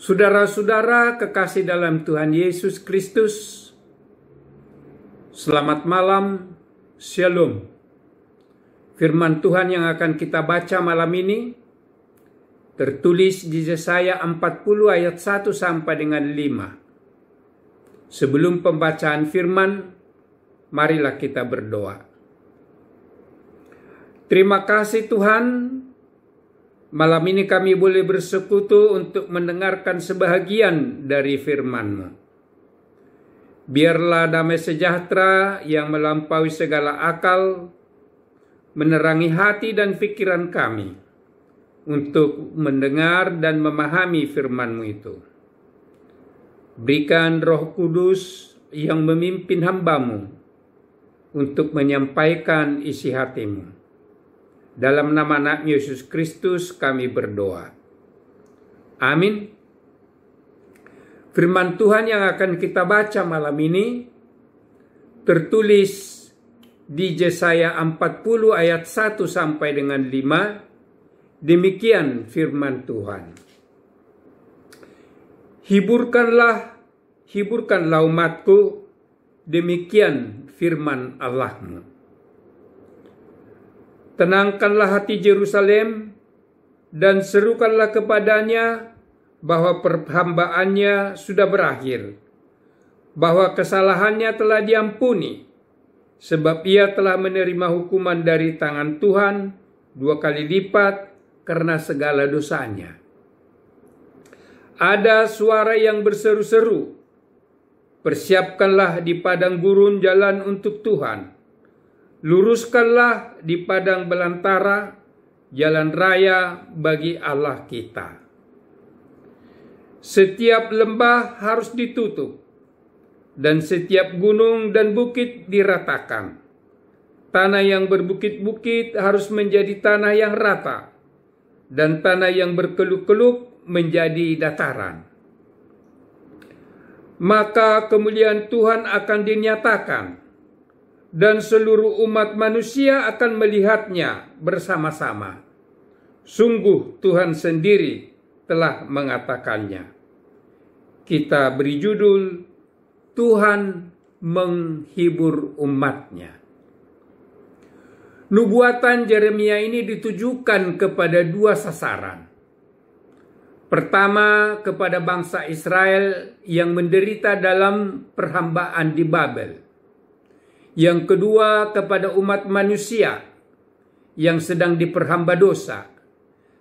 Saudara-saudara kekasih dalam Tuhan Yesus Kristus, selamat malam, Shalom. Firman Tuhan yang akan kita baca malam ini tertulis di Yesaya 40 ayat 1 sampai dengan 5. Sebelum pembacaan firman, marilah kita berdoa. Terima kasih Tuhan, malam ini kami boleh bersekutu untuk mendengarkan sebahagian dari firman-Mu. Biarlah damai sejahtera yang melampaui segala akal menerangi hati dan pikiran kami untuk mendengar dan memahami firman-Mu itu. Berikan Roh Kudus yang memimpin hamba-Mu untuk menyampaikan isi hati-Mu. Dalam nama anak Yesus Kristus kami berdoa. Amin. Firman Tuhan yang akan kita baca malam ini tertulis di Yesaya 40 ayat 1 sampai dengan 5. Demikian firman Tuhan. Hiburkanlah umatku, demikian firman Allah-Mu. Tenangkanlah hati Yerusalem dan serukanlah kepadanya bahwa perhambaannya sudah berakhir, bahwa kesalahannya telah diampuni, sebab ia telah menerima hukuman dari tangan Tuhan 2 kali lipat karena segala dosanya. Ada suara yang berseru-seru, persiapkanlah di padang gurun jalan untuk Tuhan. Luruskanlah di padang belantara jalan raya bagi Allah kita. Setiap lembah harus ditutup dan setiap gunung dan bukit diratakan. Tanah yang berbukit-bukit harus menjadi tanah yang rata dan tanah yang berkeluk-keluk menjadi dataran. Maka kemuliaan Tuhan akan dinyatakan dan seluruh umat manusia akan melihatnya bersama-sama. Sungguh Tuhan sendiri telah mengatakannya. Kita beri judul, Tuhan menghibur umatnya. Nubuatan Yeremia ini ditujukan kepada dua sasaran. Pertama, kepada bangsa Israel yang menderita dalam perhambaan di Babel. Yang kedua, kepada umat manusia yang sedang diperhamba dosa,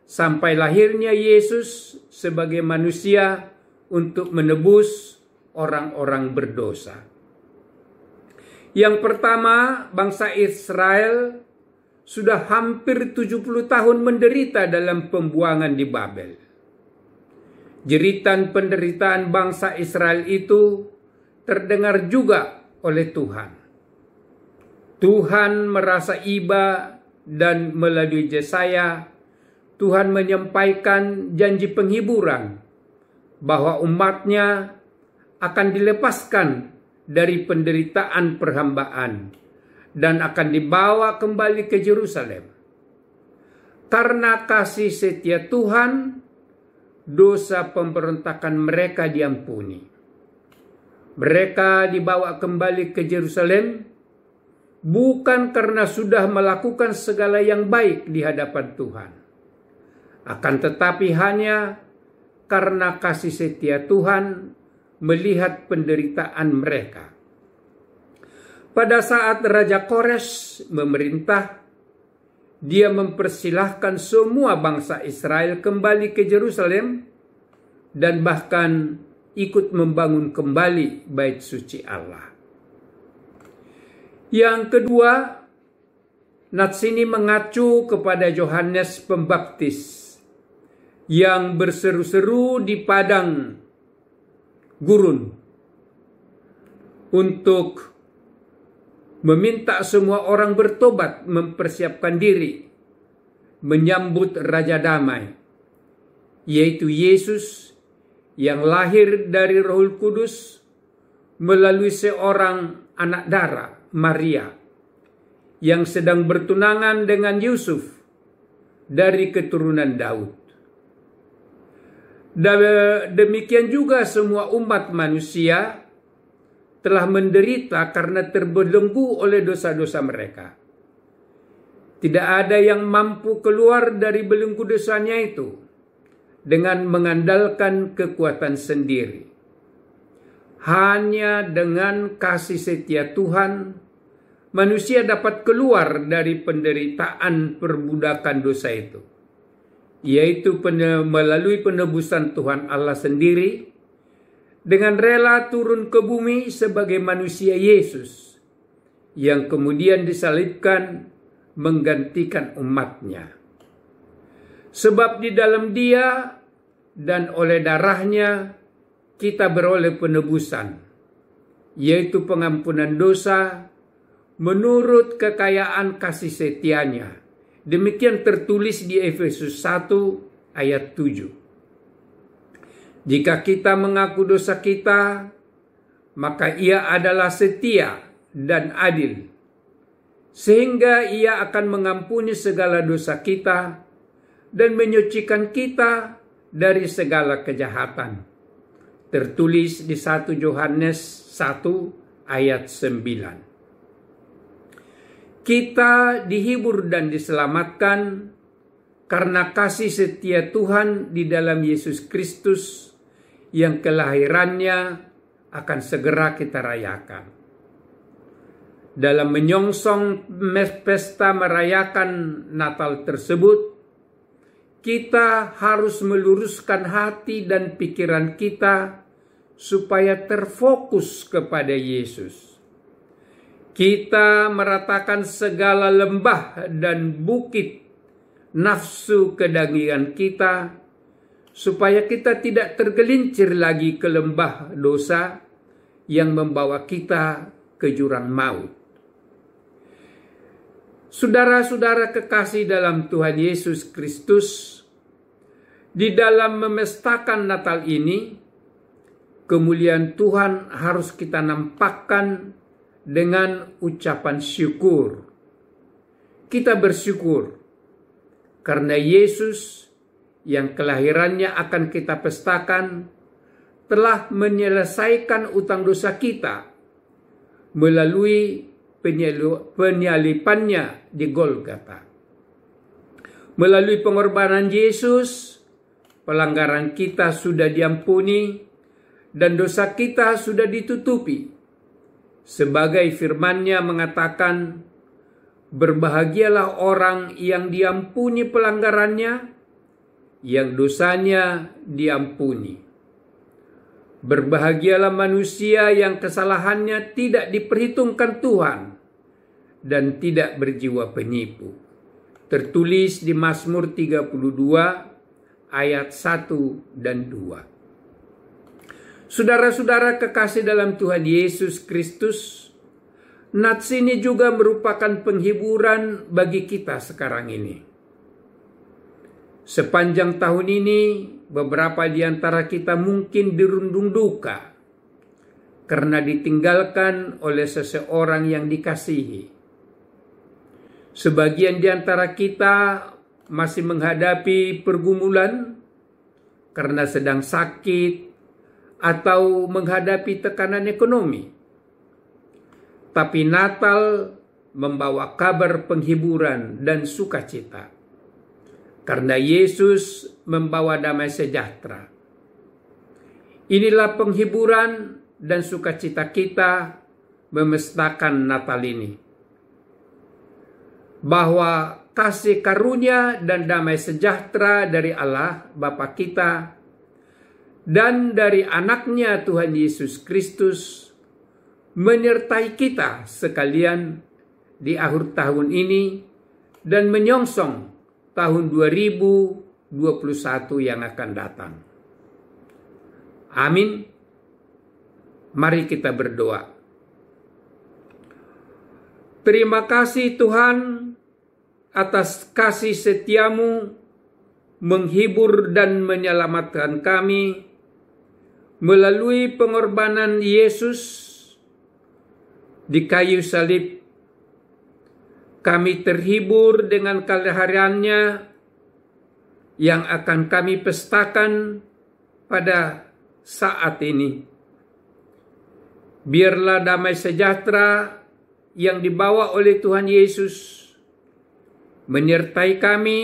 sampai lahirnya Yesus sebagai manusia untuk menebus orang-orang berdosa. Yang pertama, bangsa Israel sudah hampir 70 tahun menderita dalam pembuangan di Babel. Jeritan penderitaan bangsa Israel itu terdengar juga oleh Tuhan. Tuhan merasa iba dan melalui Yesaya, Tuhan menyampaikan janji penghiburan bahwa umatnya akan dilepaskan dari penderitaan perhambaan dan akan dibawa kembali ke Yerusalem. Karena kasih setia Tuhan, dosa pemberontakan mereka diampuni. Mereka dibawa kembali ke Yerusalem bukan karena sudah melakukan segala yang baik di hadapan Tuhan, akan tetapi hanya karena kasih setia Tuhan melihat penderitaan mereka. Pada saat Raja Kores memerintah, dia mempersilahkan semua bangsa Israel kembali ke Yerusalem dan bahkan ikut membangun kembali bait suci Allah. Yang kedua, nats ini mengacu kepada Yohanes Pembaptis yang berseru-seru di padang gurun untuk meminta semua orang bertobat, mempersiapkan diri, menyambut Raja Damai, yaitu Yesus yang lahir dari Roh Kudus melalui seorang anak darah, Maria, yang sedang bertunangan dengan Yusuf dari keturunan Daud. Demikian juga semua umat manusia telah menderita karena terbelenggu oleh dosa-dosa mereka. Tidak ada yang mampu keluar dari belenggu dosanya itu dengan mengandalkan kekuatan sendiri. Hanya dengan kasih setia Tuhan, manusia dapat keluar dari penderitaan perbudakan dosa itu, yaitu melalui penebusan Tuhan Allah sendiri, dengan rela turun ke bumi sebagai manusia Yesus, yang kemudian disalibkan menggantikan umatnya. Sebab di dalam Dia dan oleh darahnya kita beroleh penebusan, yaitu pengampunan dosa menurut kekayaan kasih setianya. Demikian tertulis di Efesus 1 ayat 7. Jika kita mengaku dosa kita, maka Ia adalah setia dan adil, sehingga Ia akan mengampuni segala dosa kita dan menyucikan kita dari segala kejahatan. Tertulis di 1 Yohanes 1 ayat 9. Kita dihibur dan diselamatkan karena kasih setia Tuhan di dalam Yesus Kristus, yang kelahirannya akan segera kita rayakan. Dalam menyongsong pesta merayakan Natal tersebut, kita harus meluruskan hati dan pikiran kita supaya terfokus kepada Yesus. Kita meratakan segala lembah dan bukit nafsu kedagingan kita, supaya kita tidak tergelincir lagi ke lembah dosa yang membawa kita ke jurang maut. Saudara-saudara kekasih dalam Tuhan Yesus Kristus, di dalam memestakan Natal ini, kemuliaan Tuhan harus kita nampakkan dengan ucapan syukur. Kita bersyukur karena Yesus yang kelahirannya akan kita pestakan telah menyelesaikan utang dosa kita melalui penyalipannya di Golgota. Melalui pengorbanan Yesus, pelanggaran kita sudah diampuni dan dosa kita sudah ditutupi. Sebagai firman-Nya mengatakan, berbahagialah orang yang diampuni pelanggarannya, yang dosanya diampuni. Berbahagialah manusia yang kesalahannya tidak diperhitungkan Tuhan dan tidak berjiwa penipu. Tertulis di Mazmur 32 ayat 1 dan 2. Saudara-saudara kekasih dalam Tuhan Yesus Kristus, Nats ini juga merupakan penghiburan bagi kita sekarang ini. Sepanjang tahun ini, beberapa di antara kita mungkin dirundung duka karena ditinggalkan oleh seseorang yang dikasihi. Sebagian di antara kita masih menghadapi pergumulan karena sedang sakit atau menghadapi tekanan ekonomi. Tapi Natal membawa kabar penghiburan dan sukacita, karena Yesus membawa damai sejahtera. Inilah penghiburan dan sukacita kita memestakan Natal ini. Bahwa kasih karunia dan damai sejahtera dari Allah Bapa kita dan dari anaknya Tuhan Yesus Kristus menyertai kita sekalian di akhir tahun ini dan menyongsong tahun 2021 yang akan datang. Amin. Mari kita berdoa. Terima kasih Tuhan atas kasih setiamu menghibur dan menyelamatkan kami melalui pengorbanan Yesus di kayu salib. Kami terhibur dengan kelahirannya yang akan kami pestakan pada saat ini. Biarlah damai sejahtera yang dibawa oleh Tuhan Yesus menyertai kami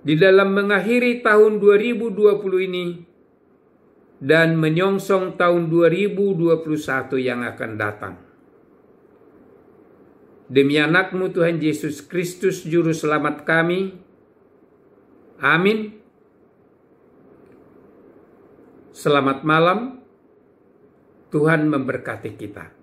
di dalam mengakhiri tahun 2020 ini dan menyongsong tahun 2021 yang akan datang. Demi anak-Mu Tuhan Yesus Kristus Juru Selamat kami. Amin. Selamat malam. Tuhan memberkati kita.